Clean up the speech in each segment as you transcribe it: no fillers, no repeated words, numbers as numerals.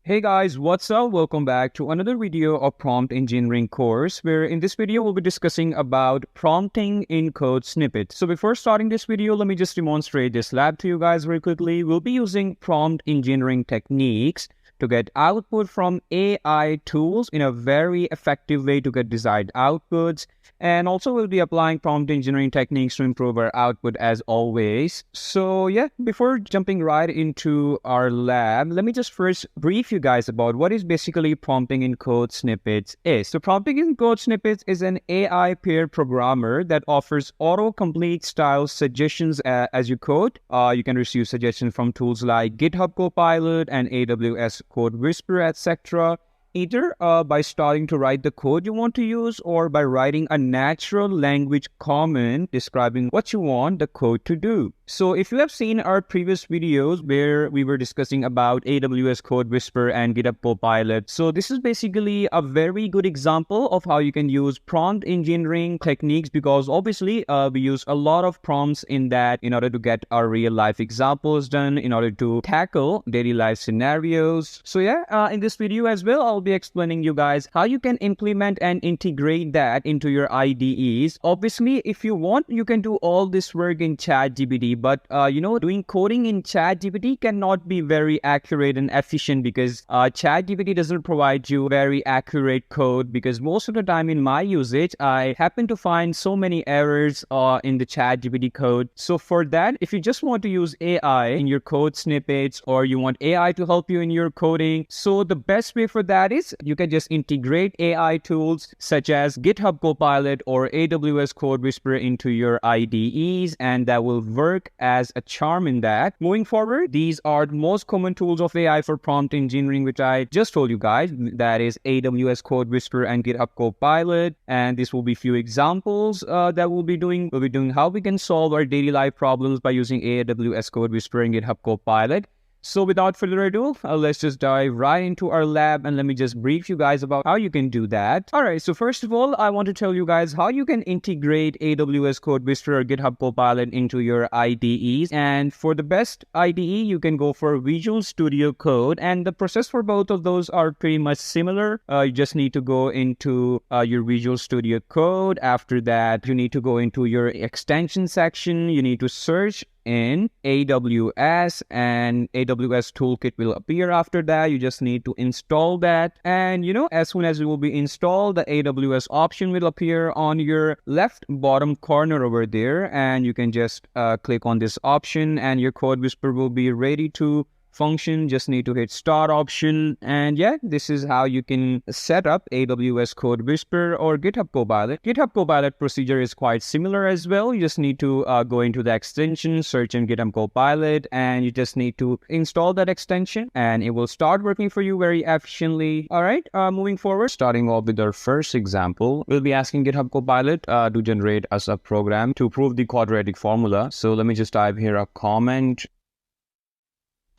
Hey guys, what's up? Welcome back to another video of prompt engineering course, where in this video we'll be discussing about prompting in code snippets. So before starting this video, let me just demonstrate this lab to you guys very quickly. We'll be using prompt engineering techniques to get output from AI tools in a very effective way to get desired outputs. And also we'll be applying prompt engineering techniques to improve our output as always. So yeah, before jumping right into our lab, let me just first brief you guys about what is basically prompting in code snippets is. So prompting in code snippets is an AI peer programmer that offers autocomplete style suggestions as you code. You can receive suggestions from tools like GitHub Copilot and AWS Code Whisperer, etc. Either by starting to write the code you want to use or by writing a natural language comment describing what you want the code to do. So if you have seen our previous videos where we were discussing about AWS Code Whisperer and GitHub Copilot, so this is basically a very good example of how you can use prompt engineering techniques, because obviously we use a lot of prompts in that in order to get our real life examples done, in order to tackle daily life scenarios. So yeah, in this video as well, I'll be explaining you guys how you can implement and integrate that into your IDEs. Obviously, if you want, you can do all this work in ChatGPT, but doing coding in ChatGPT cannot be very accurate and efficient, because ChatGPT doesn't provide you very accurate code, because most of the time in my usage, I happen to find so many errors in the ChatGPT code. So for that, if you just want to use AI in your code snippets, or you want AI to help you in your coding, so the best way for that is you can just integrate AI tools such as GitHub Copilot or AWS Code Whisperer into your IDEs, and that will work as a charm in that. Moving forward, these are the most common tools of AI for prompt engineering, which I just told you guys. That is AWS Code Whisperer and GitHub Copilot, and this will be few examples that we'll be doing. We'll be doing how we can solve our daily life problems by using AWS Code Whisperer and GitHub Copilot. So without further ado, let's just dive right into our lab, and let me just brief you guys about how you can do that. Alright, so first of all, I want to tell you guys how you can integrate AWS Code Whisperer or GitHub Copilot into your IDEs. And for the best IDE, you can go for Visual Studio Code, and the process for both of those are pretty much similar. You just need to go into your Visual Studio Code. After that, you need to go into your extension section. You need to search in AWS, and AWS Toolkit will appear after that. You just need to install that, and as soon as it will be installed, the AWS option will appear on your left bottom corner over there, and you can just click on this option, and your Code Whisperer will be ready to function. Just need to hit start option, and yeah, this is how you can set up AWS Code Whisperer or GitHub Copilot. GitHub Copilot procedure is quite similar as well. You just need to go into the extension, search in GitHub Copilot, and you just need to install that extension, and it will start working for you very efficiently. All right, moving forward, starting off with our first example, we'll be asking GitHub Copilot to generate us a program to prove the quadratic formula. So let me just type here a comment.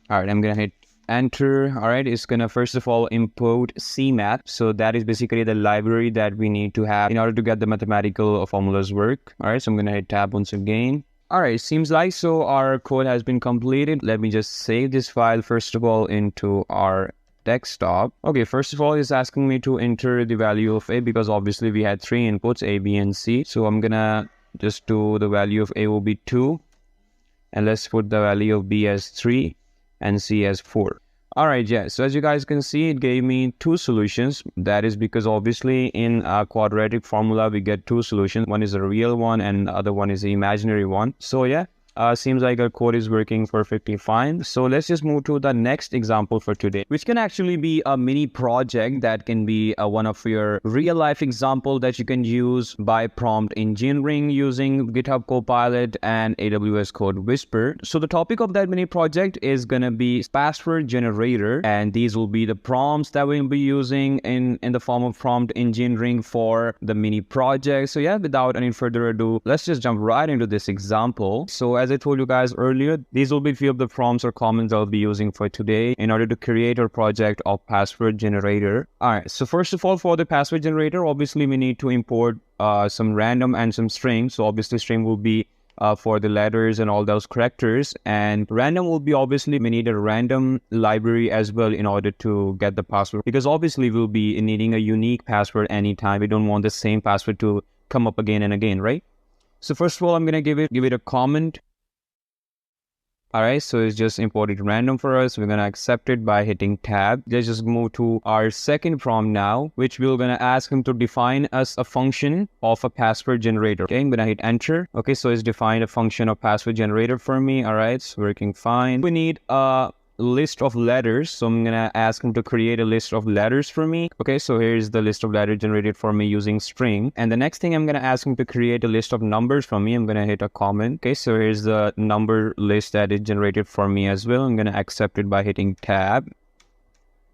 All right, I'm going to hit enter. All right, it's going to first of all import CMath. So that is basically the library that we need to have in order to get the mathematical formulas work. All right, so I'm going to hit tab once again. All right, seems like so our code has been completed. Let me just save this file first of all into our desktop. Okay, first of all, it's asking me to enter the value of A, because obviously we had three inputs, A, B, and C. So I'm going to just do the value of A will be 2. And let's put the value of B as 3. And C as 4. All right, yeah, so as you guys can see, it gave me two solutions. That is because obviously in a quadratic formula, we get two solutions. One is a real one and the other one is the imaginary one. So yeah, seems like our code is working perfectly fine. So let's just move to the next example for today, which can actually be a mini project that can be one of your real life example that you can use by prompt engineering using GitHub Copilot and AWS Code Whisperer. So the topic of that mini project is going to be password generator, and these will be the prompts that we'll be using in the form of prompt engineering for the mini project. So yeah, without any further ado, let's just jump right into this example. So as I told you guys earlier, these will be few of the prompts or comments I'll be using for today in order to create our project of password generator. All right, so first of all, for the password generator, obviously we need to import some random and some string. So obviously string will be for the letters and all those characters. And random will be, obviously we need a random library as well in order to get the password, because obviously we'll be needing a unique password anytime. We don't want the same password to come up again and again, right? So first of all, I'm gonna give it a comment. All right, so it's just imported random for us. We're gonna accept it by hitting tab. Let's just move to our second prompt now, which we're gonna ask him to define us a function of a password generator. Okay, I'm gonna hit enter. Okay, so it's defined a function of password generator for me. All right, it's working fine. We need a list of letters, so I'm gonna ask him to create a list of letters for me. Okay, so here's the list of letters generated for me using string. And the next thing, I'm gonna ask him to create a list of numbers for me. I'm gonna hit a comment. Okay, so here's the number list that is generated for me as well. I'm gonna accept it by hitting tab.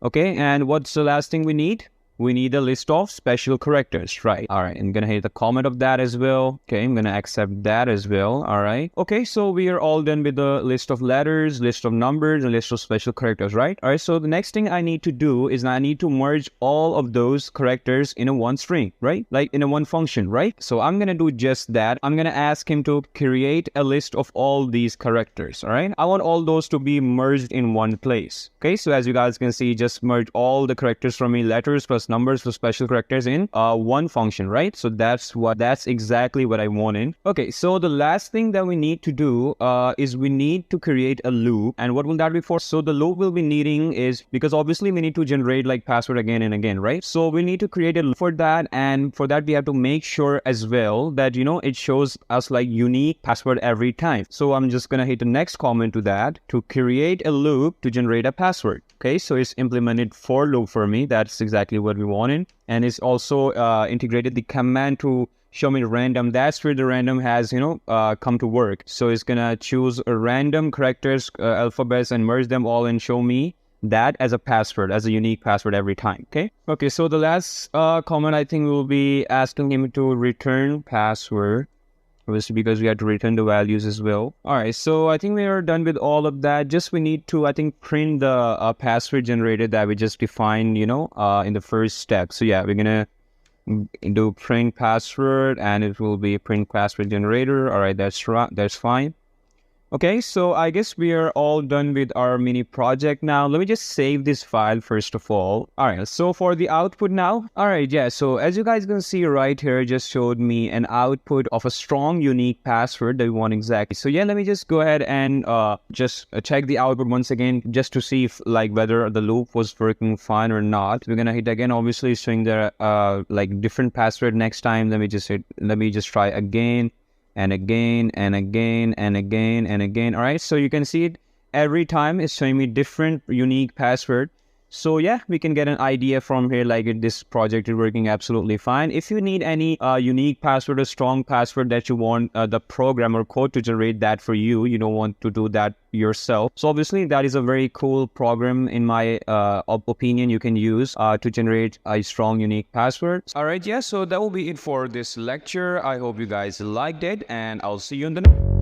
Okay, and what's the last thing we need? We need a list of special characters, right? All right, I'm gonna hit the comment of that as well. Okay, I'm gonna accept that as well. All right. Okay, so we are all done with the list of letters, list of numbers, and list of special characters, right? All right, so the next thing I need to do is I need to merge all of those characters in a one string, right? Like in a one function, right? So I'm gonna do just that. I'm gonna ask him to create a list of all these characters, all right? I want all those to be merged in one place. Okay, so as you guys can see, just merge all the characters from me, letters plus numbers for special characters in one function, right? So that's exactly what I wanted. Okay, so the last thing that we need to do is we need to create a loop. And what will that be for? So the loop we'll be needing is, because obviously we need to generate like password again and again, right? So we need to create a loop for that, and for that we have to make sure as well that, you know, it shows us like unique password every time. So I'm just gonna hit the next comment to that to create a loop to generate a password. Okay, so it's implemented for loop for me. That's exactly what we wanted. And it's also integrated the command to show me random. That's where the random has, you know, come to work. So it's gonna choose a random characters, alphabets, and merge them all and show me that as a password, as a unique password every time. Okay, so the last comment, I think we'll be asking him to return password, obviously because we had to return the values as well. All right, so I think we are done with all of that. Just we need to, I think, print the password generated that we just defined, you know, in the first step. So yeah, we're gonna do print password, and it will be print password generator. All right, that's right, that's fine. Okay, so I guess we are all done with our mini project now. Let me just save this file first of all. All right, so for the output now. All right, yeah, so as you guys can see right here, just showed me an output of a strong unique password that we want exactly. So yeah, let me just go ahead and just check the output once again, just to see if like whether the loop was working fine or not. We're gonna hit again, obviously showing the like different password next time. Let me just try again. And again, and again, and again, and again. All right, so you can see it every time it's showing me different unique password. So yeah, we can get an idea from here, like this project is working absolutely fine. If you need any unique password or strong password that you want the program or code to generate that for you, you don't want to do that yourself. So obviously that is a very cool program in my opinion you can use to generate a strong unique password. All right, yeah, so that will be it for this lecture. I hope you guys liked it, and I'll see you in the next